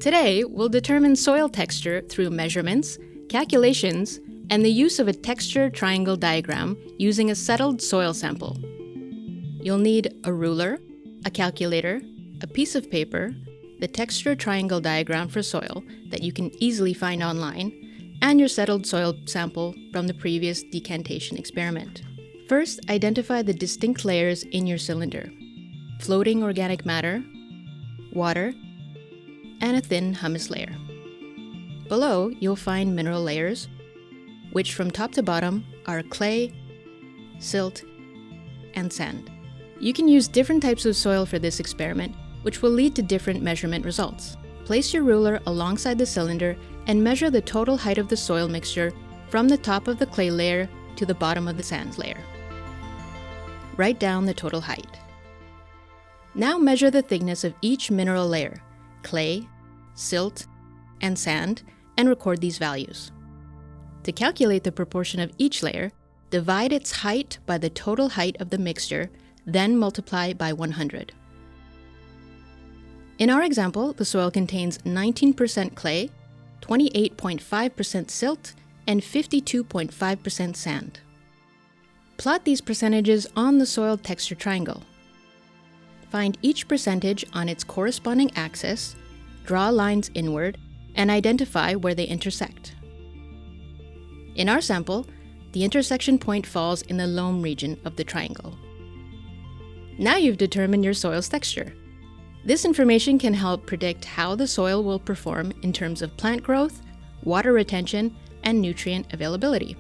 Today, we'll determine soil texture through measurements, calculations, and the use of a texture triangle diagram using a settled soil sample. You'll need a ruler, a calculator, a piece of paper, the texture triangle diagram for soil that you can easily find online, and your settled soil sample from the previous decantation experiment. First, identify the distinct layers in your cylinder: floating organic matter, water, and a thin humus layer. Below, you'll find mineral layers, which from top to bottom are clay, silt, and sand. You can use different types of soil for this experiment, which will lead to different measurement results. Place your ruler alongside the cylinder and measure the total height of the soil mixture from the top of the clay layer to the bottom of the sand layer. Write down the total height. Now measure the thickness of each mineral layer, clay, silt, and sand, and record these values. To calculate the proportion of each layer, divide its height by the total height of the mixture, then multiply by 100. In our example, the soil contains 19% clay, 28.5% silt, and 52.5% sand. Plot these percentages on the soil texture triangle. Find each percentage on its corresponding axis, draw lines inward, and identify where they intersect. In our sample, the intersection point falls in the loam region of the triangle. Now you've determined your soil's texture. This information can help predict how the soil will perform in terms of plant growth, water retention, and nutrient availability.